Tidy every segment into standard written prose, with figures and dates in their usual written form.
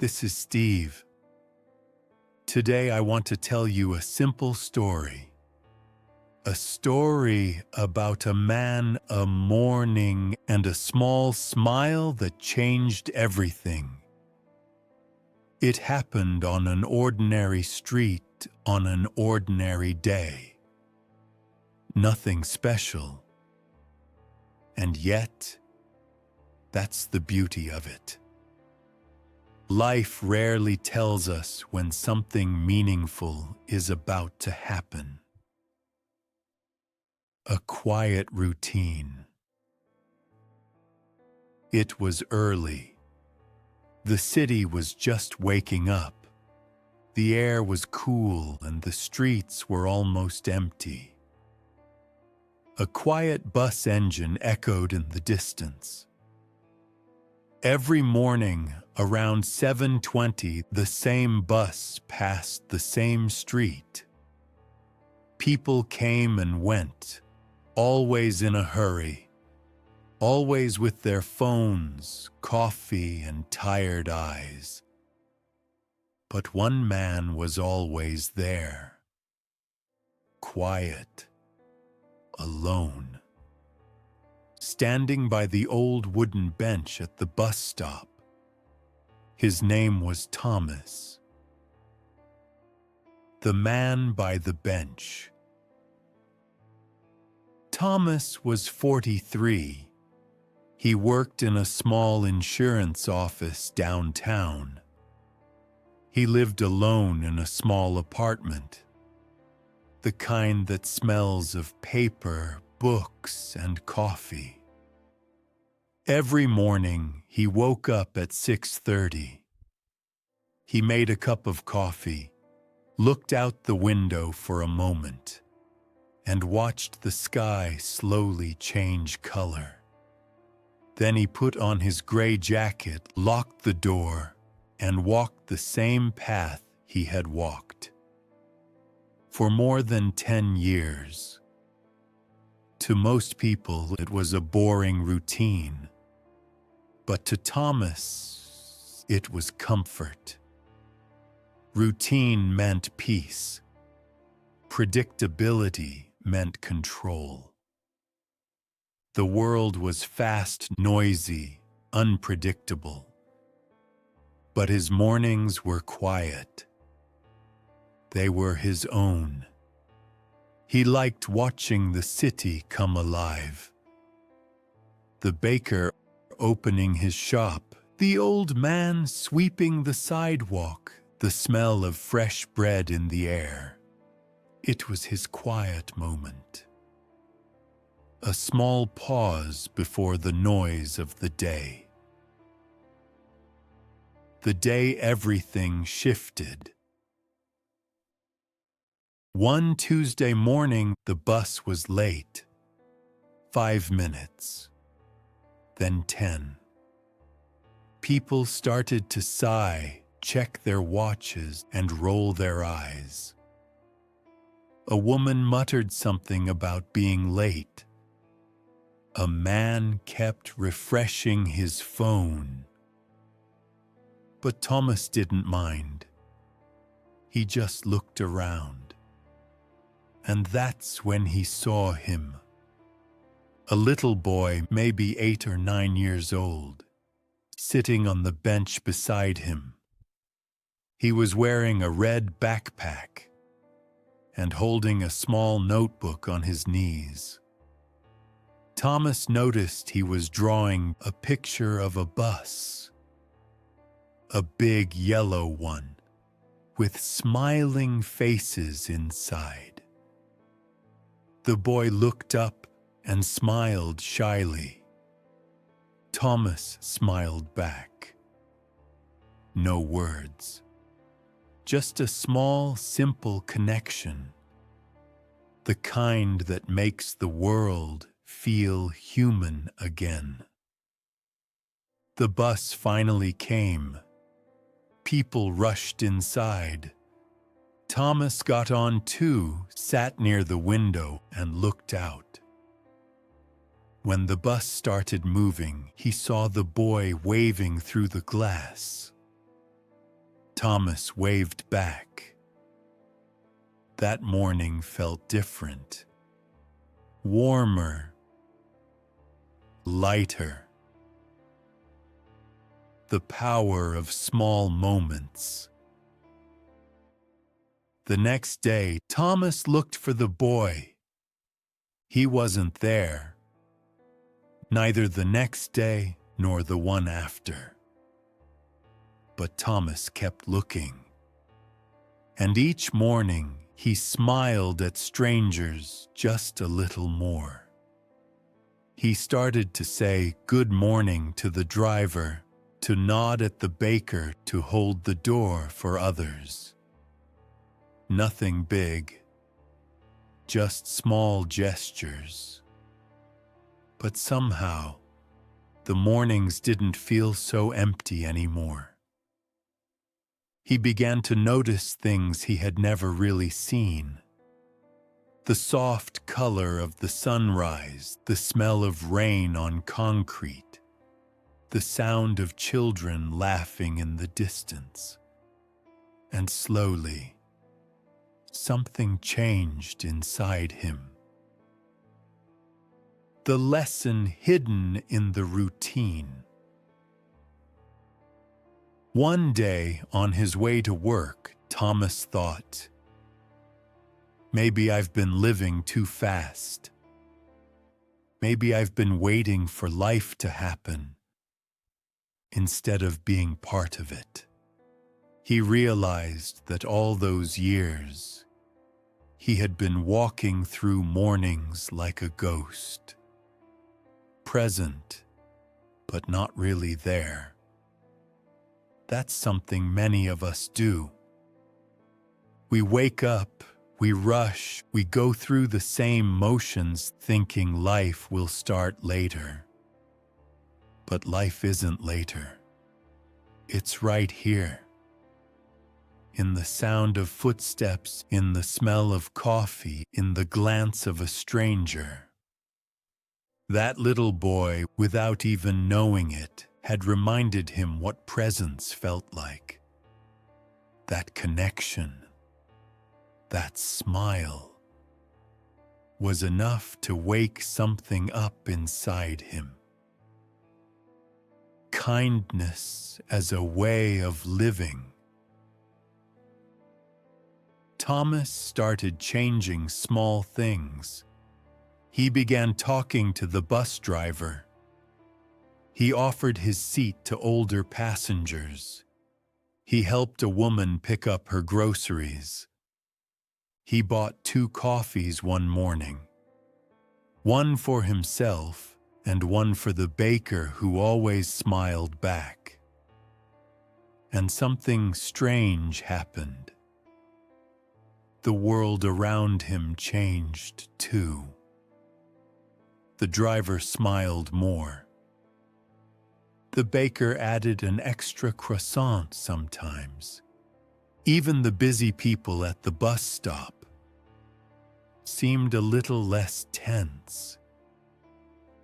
this is Steve. Today I want to tell you a simple story. A story about a man, a morning, and a small smile that changed everything. It happened on an ordinary street on an ordinary day. Nothing special. And yet, that's the beauty of it. Life rarely tells us when something meaningful is about to happen. A quiet routine. It was early. The city was just waking up. The air was cool and the streets were almost empty. A quiet bus engine echoed in the distance. Every morning, around 7:20, the same bus passed the same street. People came and went, always in a hurry, always with their phones, coffee, and tired eyes. But one man was always there, quiet, alone, standing by the old wooden bench at the bus stop. His name was Thomas. The man by the bench. Thomas was 43. He worked in a small insurance office downtown. He lived alone in a small apartment, the kind that smells of paper, books, and coffee. Every morning, he woke up at 6:30. He made a cup of coffee, looked out the window for a moment, and watched the sky slowly change color. Then he put on his gray jacket, locked the door, and walked the same path he had walked for more than 10 years. To most people, it was a boring routine. But to Thomas, it was comfort. Routine meant peace. Predictability meant control. The world was fast, noisy, unpredictable. But his mornings were quiet. They were his own. He liked watching the city come alive. The baker opening his shop, the old man sweeping the sidewalk, the smell of fresh bread in the air. It was his quiet moment. A small pause before the noise of the day. The day everything shifted. One Tuesday morning, the bus was late. 5 minutes. Then 10. People started to sigh, check their watches, and roll their eyes. A woman muttered something about being late. A man kept refreshing his phone. But Thomas didn't mind. He just looked around. And that's when he saw him. A little boy, maybe 8 or 9 years old, sitting on the bench beside him. He was wearing a red backpack and holding a small notebook on his knees. Thomas noticed he was drawing a picture of a bus, a big yellow one, with smiling faces inside. The boy looked up and smiled shyly. Thomas smiled back. No words. Just a small, simple connection. The kind that makes the world feel human again. The bus finally came. People rushed inside. Thomas got on too, sat near the window, and looked out. When the bus started moving, he saw the boy waving through the glass. Thomas waved back. That morning felt different. Warmer. Lighter. The power of small moments. The next day, Thomas looked for the boy. He wasn't there. Neither the next day nor the one after. But Thomas kept looking. And each morning he smiled at strangers just a little more. He started to say good morning to the driver, to nod at the baker, to hold the door for others. Nothing big, just small gestures. But somehow, the mornings didn't feel so empty anymore. He began to notice things he had never really seen. The soft color of the sunrise, the smell of rain on concrete, the sound of children laughing in the distance. And slowly, something changed inside him. The lesson hidden in the routine. One day, on his way to work, Thomas thought, maybe I've been living too fast. Maybe I've been waiting for life to happen instead of being part of it. He realized that all those years, he had been walking through mornings like a ghost. Present, but not really there. That's something many of us do. We wake up, we rush, we go through the same motions thinking life will start later. But life isn't later. It's right here. In the sound of footsteps, in the smell of coffee, in the glance of a stranger. That little boy, without even knowing it, had reminded him what presence felt like. That connection, that smile, was enough to wake something up inside him. Kindness as a way of living. Thomas started changing small things. He began talking to the bus driver. He offered his seat to older passengers. He helped a woman pick up her groceries. He bought 2 coffees one morning. One for himself and one for the baker who always smiled back. And something strange happened. The world around him changed too. The driver smiled more. The baker added an extra croissant sometimes. Even the busy people at the bus stop seemed a little less tense.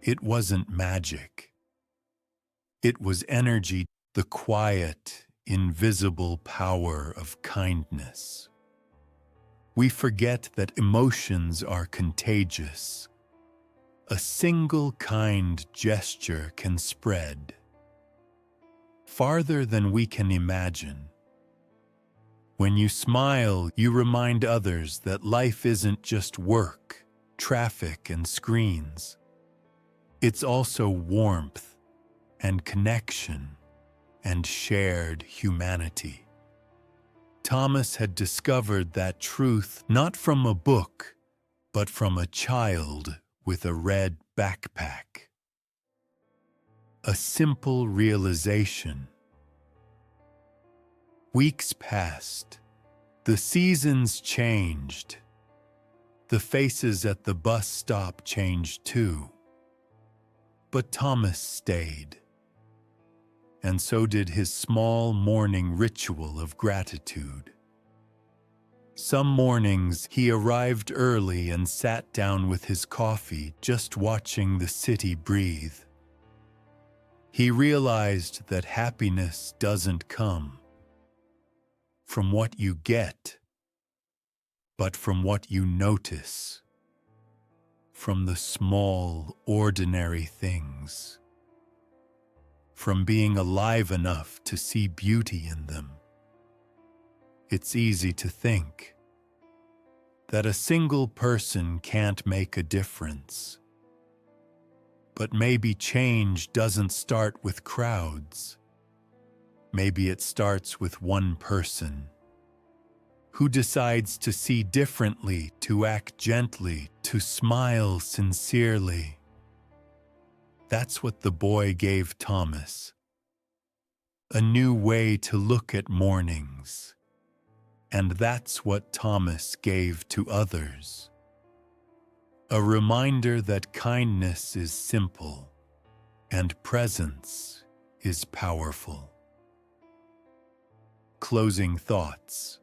It wasn't magic. It was energy, the quiet, invisible power of kindness. We forget that emotions are contagious. A single kind gesture can spread farther than we can imagine. When you smile, you remind others that life isn't just work, traffic, and screens. It's also warmth and connection and shared humanity. Thomas had discovered that truth not from a book, but from a child with a red backpack. A simple realization. Weeks passed. The seasons changed. The faces at the bus stop changed too. But Thomas stayed. And so did his small morning ritual of gratitude. Some mornings he arrived early and sat down with his coffee, just watching the city breathe. He realized that happiness doesn't come from what you get, but from what you notice, from the small, ordinary things, from being alive enough to see beauty in them. It's easy to think that a single person can't make a difference. But maybe change doesn't start with crowds. Maybe it starts with one person who decides to see differently, to act gently, to smile sincerely. That's what the boy gave Thomas. A new way to look at mornings. And that's what Thomas gave to others. A reminder that kindness is simple and presence is powerful. Closing thoughts.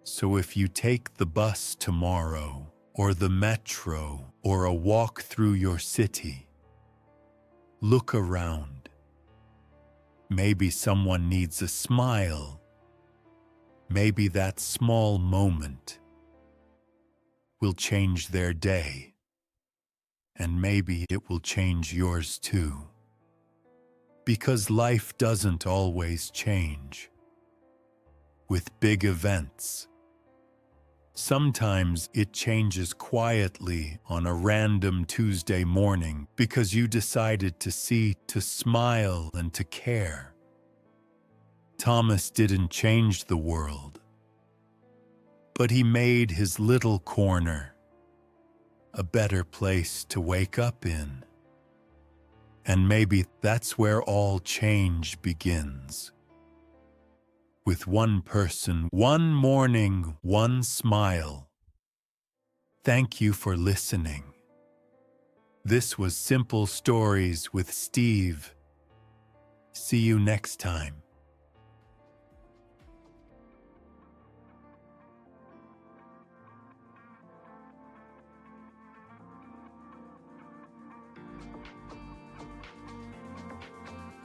So if you take the bus tomorrow, or the metro, or a walk through your city, look around. Maybe someone needs a smile. Maybe that small moment will change their day, and maybe it will change yours too. Because life doesn't always change with big events. Sometimes it changes quietly on a random Tuesday morning because you decided to see, to smile, and to care. Thomas didn't change the world, but he made his little corner a better place to wake up in. And maybe that's where all change begins. With one person, one morning, one smile. Thank you for listening. This was Simple Stories with Steve. See you next time.